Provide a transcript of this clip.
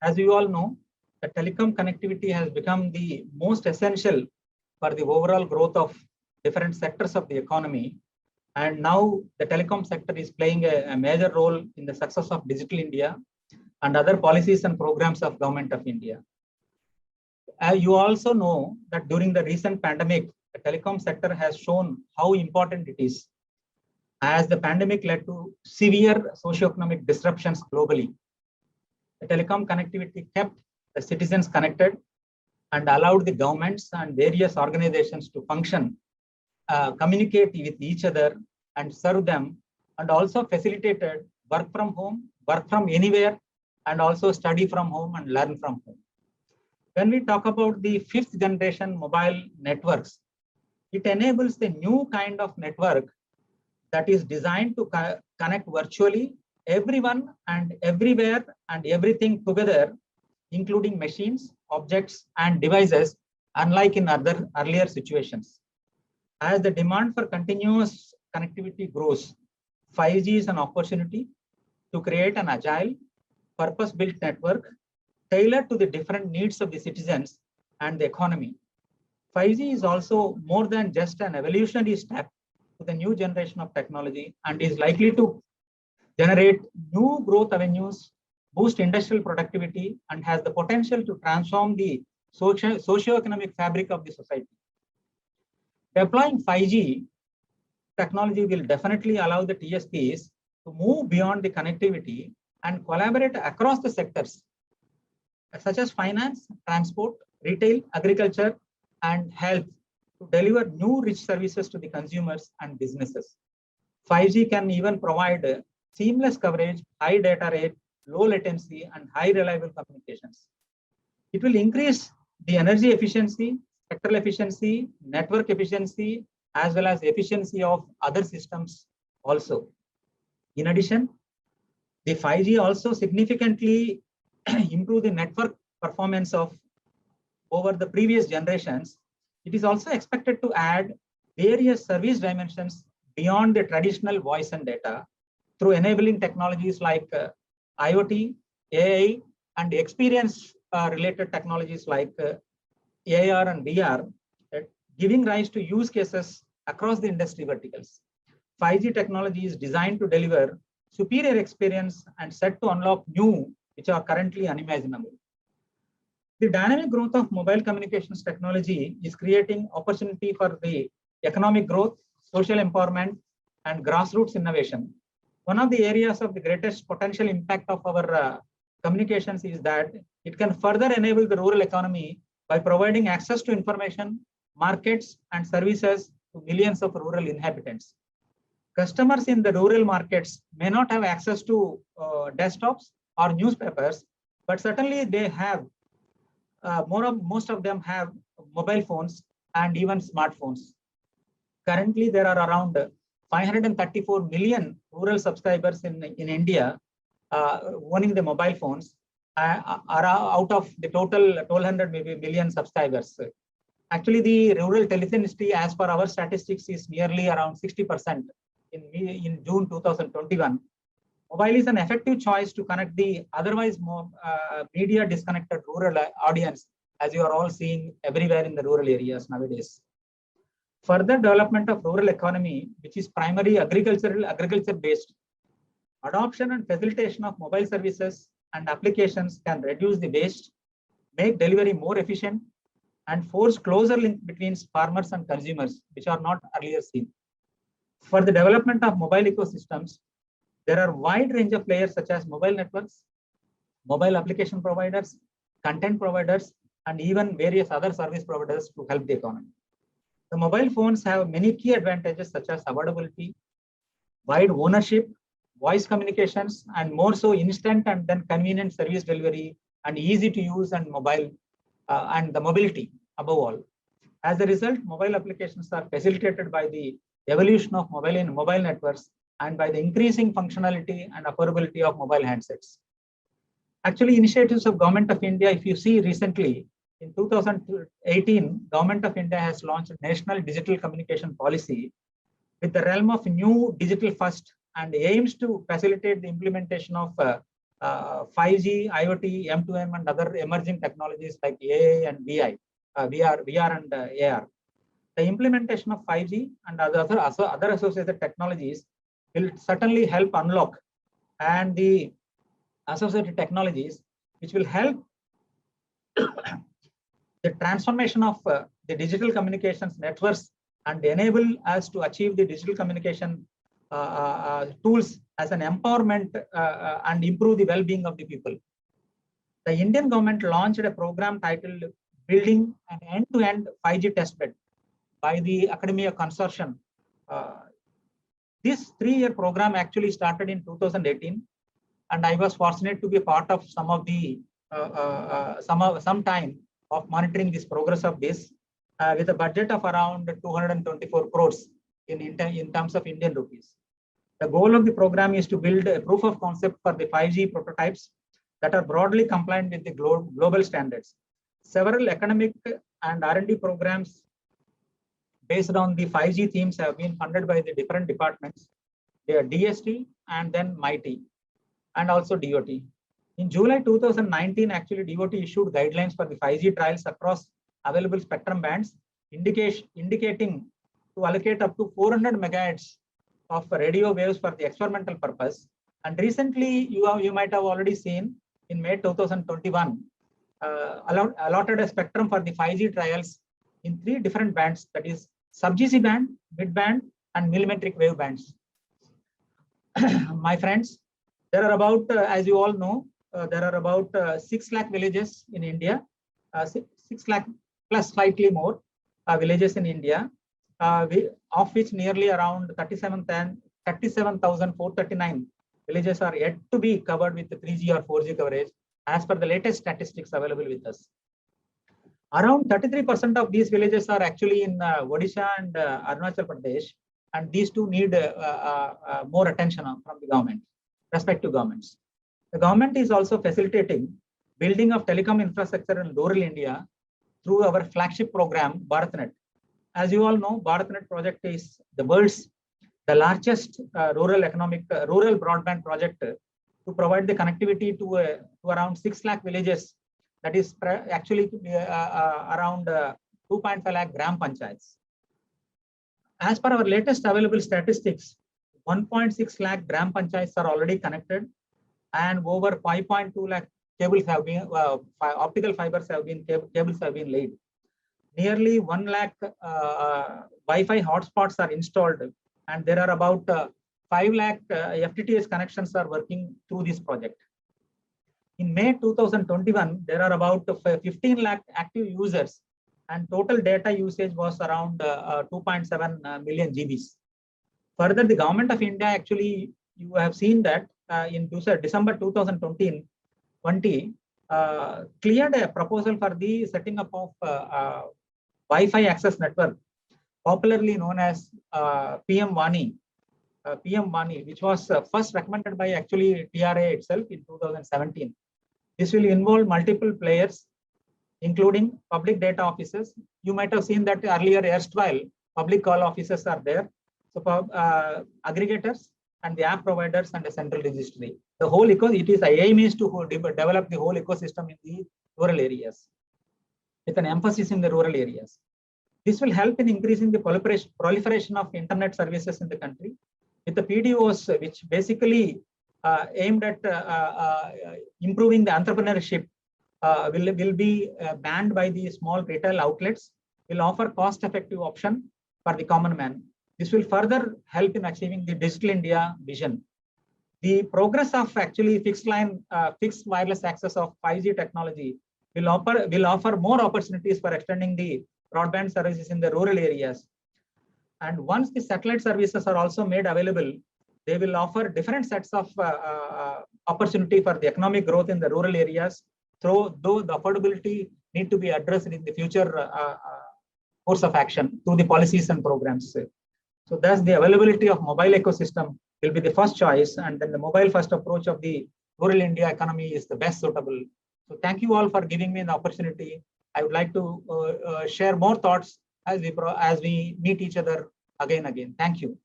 As you all know, the telecom connectivity has become the most essential for the overall growth of different sectors of the economy. And now the telecom sector is playing a major role in the success of Digital India and other policies and programs of Government of India. You also know that during the recent pandemic, the telecom sector has shown how important it is, as the pandemic led to severe socioeconomic disruptions globally. The telecom connectivity kept the citizens connected and allowed the governments and various organizations to function, communicate with each other and serve them, and also facilitated work from home, work from anywhere, and also study from home and learn from home. When we talk about the 5th generation mobile networks, it enables the new kind of network that is designed to connect virtually everyone and everywhere and everything together, including machines, objects, and devices, unlike in other earlier situations. As the demand for continuous connectivity grows, 5G is an opportunity to create an agile, purpose-built network tailored to the different needs of the citizens and the economy. 5G is also more than just an evolutionary step to the new generation of technology and is likely to generate new growth avenues, boost industrial productivity, and has the potential to transform the socio-economic fabric of the society. Deploying 5G technology will definitely allow the TSPs to move beyond the connectivity and collaborate across the sectors, such as finance, transport, retail, agriculture, and health, to deliver new rich services to the consumers and businesses. 5G can even provide seamless coverage, high data rate, low latency, and high reliable communications. It will increase the energy efficiency, spectral efficiency, network efficiency, as well as efficiency of other systems also. In addition, the 5G also significantly improve the network performance of over the previous generations. It is also expected to add various service dimensions beyond the traditional voice and data through enabling technologies like IoT, AI, and experience related technologies like AR and VR, giving rise to use cases across the industry verticals. 5G technology is designed to deliver superior experience and set to unlock new, which are currently unimaginable. The dynamic growth of mobile communications technology is creating opportunity for the economic growth, social empowerment, and grassroots innovation. One of the areas of the greatest potential impact of our communications is that it can further enable the rural economy by providing access to information, markets, and services to millions of rural inhabitants. Customers in the rural markets may not have access to desktops or newspapers, but certainly they have, most of them have mobile phones and even smartphones. Currently, there are around 534 million rural subscribers in India owning the mobile phones, out of the total 1,200 million subscribers. Actually, the rural telephonicity, as per our statistics, is nearly around 60% in June 2021. Mobile is an effective choice to connect the otherwise more media disconnected rural audience, as you are all seeing everywhere in the rural areas nowadays. Further development of rural economy, which is primarily agriculture based, adoption and facilitation of mobile services and applications can reduce the waste, make delivery more efficient, and force closer link between farmers and consumers, which are not earlier seen. For the development of mobile ecosystems, there are a wide range of players such as mobile networks, mobile application providers, content providers, and even various other service providers to help the economy. The mobile phones have many key advantages such as affordability, wide ownership, voice communications, and more so instant and then convenient service delivery and easy to use and mobile and the mobility above all. As a result, mobile applications are facilitated by the evolution of mobile networks and by the increasing functionality and affordability of mobile handsets. Actually, initiatives of Government of India, if you see recently, in 2018, Government of India has launched a National Digital Communication Policy with the realm of new digital first and aims to facilitate the implementation of 5G, IoT, M2M, and other emerging technologies like AI and VI, VR and AR. The implementation of 5G and other associated technologies will certainly help unlock, and the associated technologies which will help the transformation of the digital communications networks and enable us to achieve the digital communication tools as an empowerment and improve the well-being of the people. The Indian government launched a program titled Building an End-to-End 5G Testbed by the Academia Consortium. This 3-year program actually started in 2018, and I was fortunate to be part of some of the some time of monitoring this progress of this with a budget of around 224 crores in terms of Indian rupees. The goal of the program is to build a proof of concept for the 5G prototypes that are broadly compliant with the global standards. Several academic and R&D programs based on the 5G themes have been funded by the different departments. They are DST and then MIT and also DOT. In July 2019, actually DOT issued guidelines for the 5G trials across available spectrum bands, indicating to allocate up to 400 megahertz of radio waves for the experimental purpose. And recently, you might have already seen in May 2021, allotted a spectrum for the 5G trials in 3 different bands, that is sub-GC band, mid band, and millimetric wave bands. My friends, there are about, as you all know, there are about 6 lakh villages in India, 6 lakh plus slightly more villages in India, of which nearly around 37,439 villages are yet to be covered with the 3G or 4G coverage, as per the latest statistics available with us. Around 33% of these villages are actually in Odisha and Arunachal Pradesh, and these two need more attention from the government, respective governments. The government is also facilitating building of telecom infrastructure in rural India through our flagship program, BharatNet. As you all know, BharatNet project is the world's largest rural broadband project to provide the connectivity to around 6 lakh villages. That is actually around 2.5 lakh gram panchayats. As per our latest available statistics, 1.6 lakh gram panchayats are already connected, and over 5.2 lakh cables have been optical fibers have been cables have been laid. Nearly 1 lakh Wi-Fi hotspots are installed, and there are about 5 lakh FTTH connections are working through this project. In May 2021, there are about 15 lakh active users, and total data usage was around 2.7 million GBs. Further, the government of India actually, you have seen that in December 2020, cleared a proposal for the setting up of Wi-Fi access network, popularly known as PM WANI, which was first recommended by actually TRA itself in 2017. This will involve multiple players, including public data offices. You might have seen that earlier erstwhile public call offices are there. So aggregators and the app providers and the central registry. The whole aim is to develop the whole ecosystem in the rural areas, with an emphasis in the rural areas. This will help in increasing the proliferation of internet services in the country, with the PDOs, which basically aimed at improving the entrepreneurship, will be banned by the small retail outlets, will offer cost-effective option for the common man. This will further help in achieving the Digital India vision. The progress of actually fixed wireless access of 5G technology will offer more opportunities for extending the broadband services in the rural areas. And once the satellite services are also made available, they will offer different sets of opportunity for the economic growth in the rural areas, though the affordability need to be addressed in the future course of action through the policies and programs. So thus the availability of mobile ecosystem will be the first choice, and then the mobile first approach of the rural India economy is the best suitable. So thank you all for giving me the opportunity. I would like to share more thoughts as we meet each other again. Thank you.